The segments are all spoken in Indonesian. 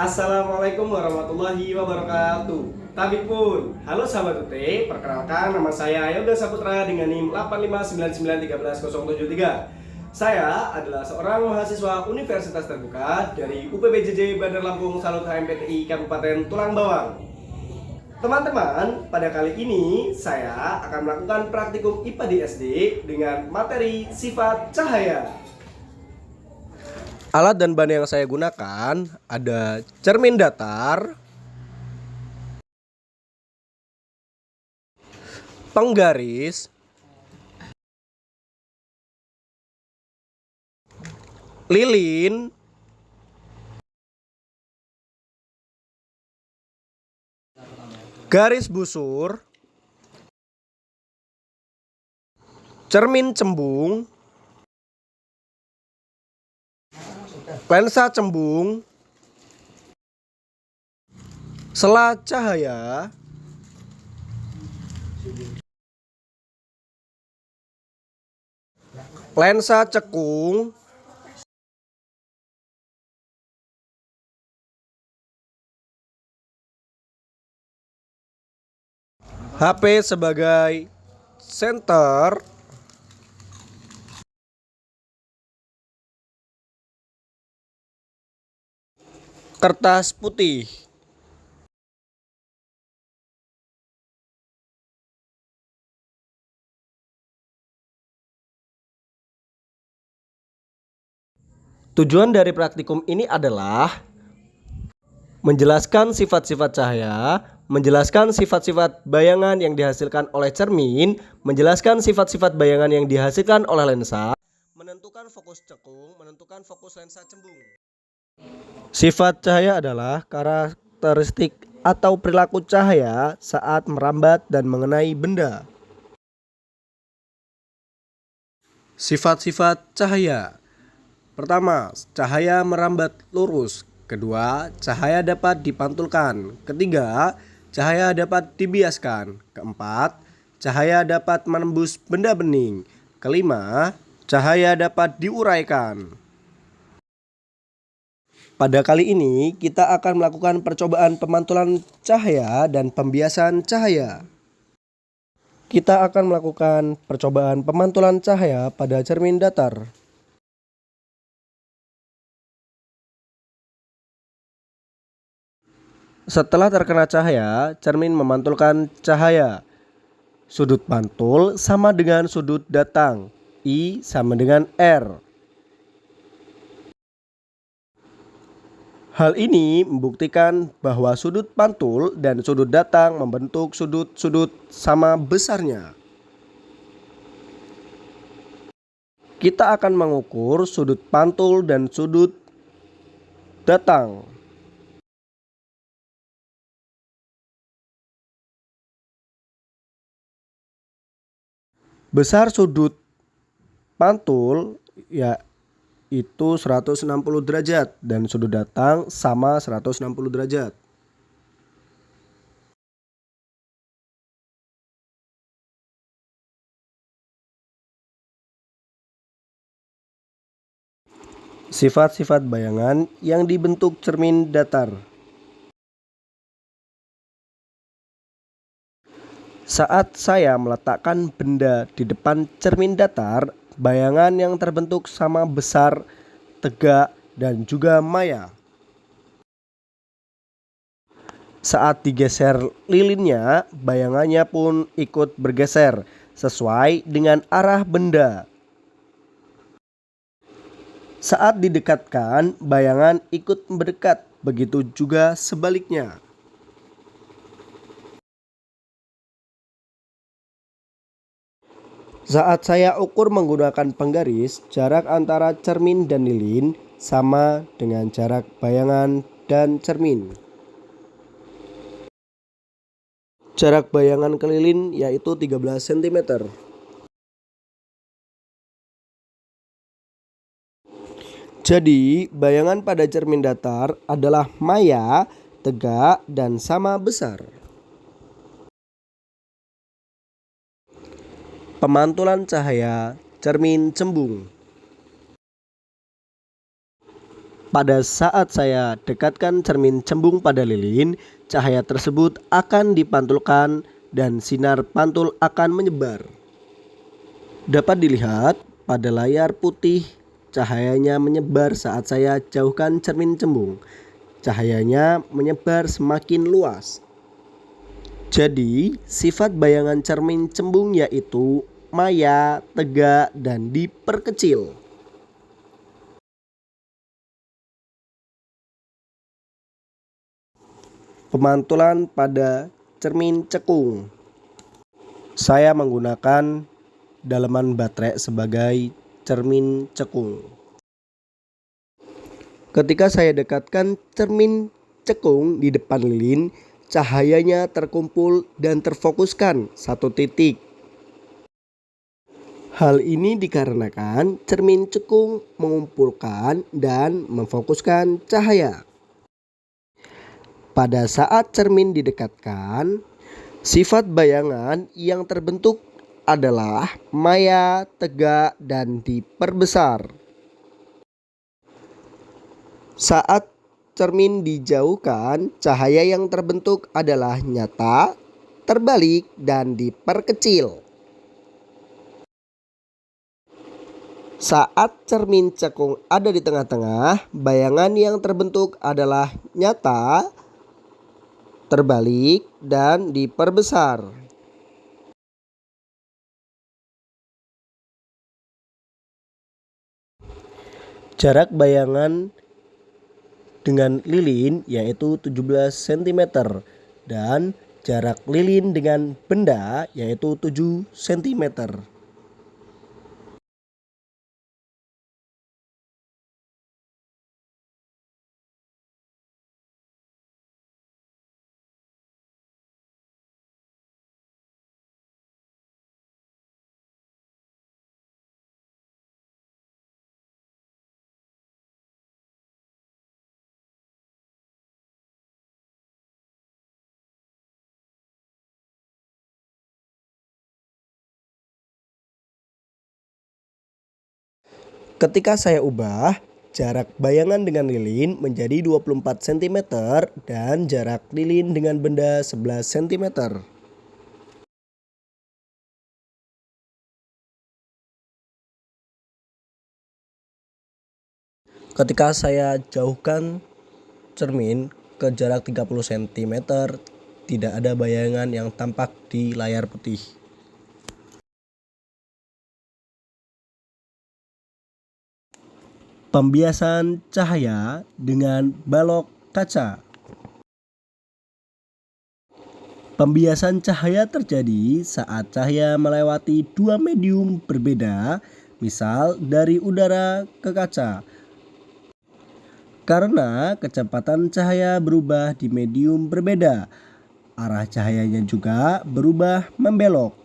Assalamualaikum warahmatullahi wabarakatuh. Tabik pun. Halo sahabat UT, perkenalkan nama saya Yoga Saputra dengan NIM 8599131073. Saya adalah seorang mahasiswa Universitas Terbuka dari UPBJJ Bandar Lampung Salut HMPTI Kabupaten Tulang Bawang. Teman-teman, pada kali ini saya akan melakukan praktikum IPA di SD dengan materi sifat cahaya. Alat dan bahan yang saya gunakan ada cermin datar, penggaris, lilin, garis busur, cermin cembung, lensa cembung, sela cahaya, lensa cekung, HP sebagai senter, kertas putih. Tujuan dari praktikum ini adalah menjelaskan sifat-sifat cahaya, menjelaskan sifat-sifat bayangan yang dihasilkan oleh cermin, menjelaskan sifat-sifat bayangan yang dihasilkan oleh lensa, menentukan fokus cekung, menentukan fokus lensa cembung. Sifat cahaya adalah karakteristik atau perilaku cahaya saat merambat dan mengenai benda. Sifat-sifat cahaya. Pertama, cahaya merambat lurus. Kedua, cahaya dapat dipantulkan. Ketiga, cahaya dapat dibiaskan. Keempat, cahaya dapat menembus benda bening. Kelima, cahaya dapat diuraikan. Pada kali ini, kita akan melakukan percobaan pemantulan cahaya dan pembiasan cahaya. Kita akan melakukan percobaan pemantulan cahaya pada cermin datar. Setelah terkena cahaya, cermin memantulkan cahaya. Sudut pantul sama dengan sudut datang. I sama dengan R. Hal ini membuktikan bahwa sudut pantul dan sudut datang membentuk sudut-sudut sama besarnya. Kita akan mengukur sudut pantul dan sudut datang. Besar sudut pantul yaitu 160 derajat dan sudut datang sama 160 derajat. Sifat-sifat bayangan yang dibentuk cermin datar. Saat saya meletakkan benda di depan cermin datar, bayangan yang terbentuk sama besar, tegak, dan juga maya. Saat digeser lilinnya, bayangannya pun ikut bergeser sesuai dengan arah benda. Saat didekatkan, bayangan ikut mendekat, begitu juga sebaliknya. Saat saya ukur menggunakan penggaris, jarak antara cermin dan lilin sama dengan jarak bayangan dan cermin. Jarak bayangan ke lilin yaitu 13 cm. Jadi, bayangan pada cermin datar adalah maya, tegak, dan sama besar. Pemantulan cahaya cermin cembung. Pada saat saya dekatkan cermin cembung pada lilin, cahaya tersebut akan dipantulkan dan sinar pantul akan menyebar. Dapat dilihat pada layar putih, cahayanya menyebar saat saya jauhkan cermin cembung. Cahayanya menyebar semakin luas. Jadi, sifat bayangan cermin cembung yaitu maya, tegak, dan diperkecil. Pemantulan pada cermin cekung. Saya menggunakan daleman baterai sebagai cermin cekung. Ketika saya dekatkan cermin cekung di depan lilin, cahayanya terkumpul dan terfokuskan satu titik. Hal ini dikarenakan cermin cekung mengumpulkan dan memfokuskan cahaya. Pada saat cermin didekatkan, sifat bayangan yang terbentuk adalah maya, tegak, dan diperbesar. Saat cermin dijauhkan, cahaya yang terbentuk adalah nyata, terbalik, dan diperkecil. Saat cermin cekung ada di tengah-tengah, bayangan yang terbentuk adalah nyata, terbalik, dan diperbesar. Jarak bayangan dengan lilin yaitu 17 cm dan jarak lilin dengan benda yaitu 7 cm. Ketika saya ubah, jarak bayangan dengan lilin menjadi 24 cm dan jarak lilin dengan benda 11 cm. Ketika saya jauhkan cermin ke jarak 30 cm, tidak ada bayangan yang tampak di layar putih. Pembiasan cahaya dengan balok kaca. Pembiasan cahaya terjadi saat cahaya melewati dua medium berbeda, misal dari udara ke kaca. Karena kecepatan cahaya berubah di medium berbeda, arah cahayanya juga berubah membelok.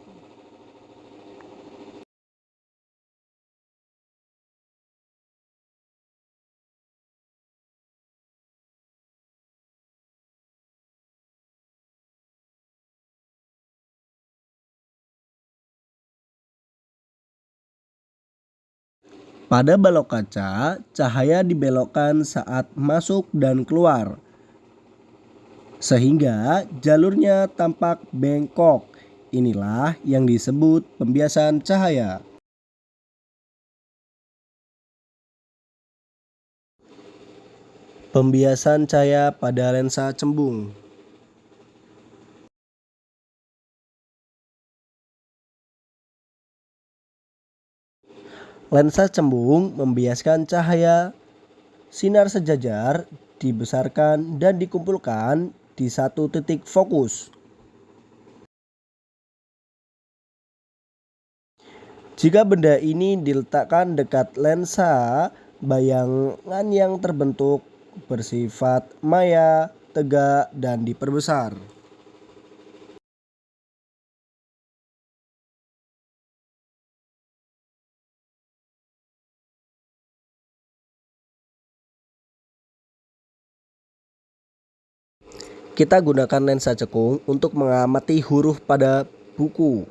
Pada balok kaca, cahaya dibelokkan saat masuk dan keluar, sehingga jalurnya tampak bengkok. Inilah yang disebut pembiasan cahaya. Pembiasan cahaya pada lensa cembung. Lensa cembung membiaskan cahaya sinar sejajar dibesarkan dan dikumpulkan di satu titik fokus. Jika benda ini diletakkan dekat lensa, bayangan yang terbentuk bersifat maya, tegak, dan diperbesar. Kita gunakan lensa cekung untuk mengamati huruf pada buku.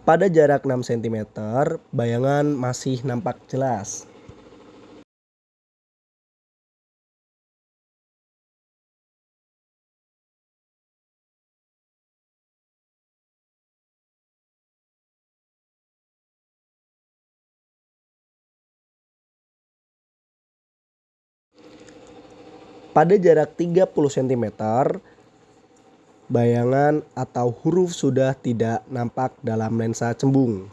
Pada jarak 6 cm, bayangan masih nampak jelas. Pada jarak 30 cm, bayangan atau huruf sudah tidak nampak dalam lensa cembung.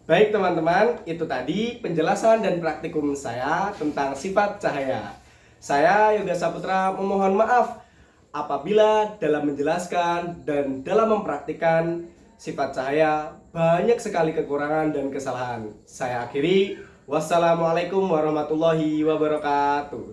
Baik teman-teman, itu tadi penjelasan dan praktikum saya tentang sifat cahaya. Saya Yoga Saputra memohon maaf apabila dalam menjelaskan dan dalam mempraktikkan sifat cahaya banyak sekali kekurangan dan kesalahan. Saya akhiri, wassalamualaikum warahmatullahi wabarakatuh.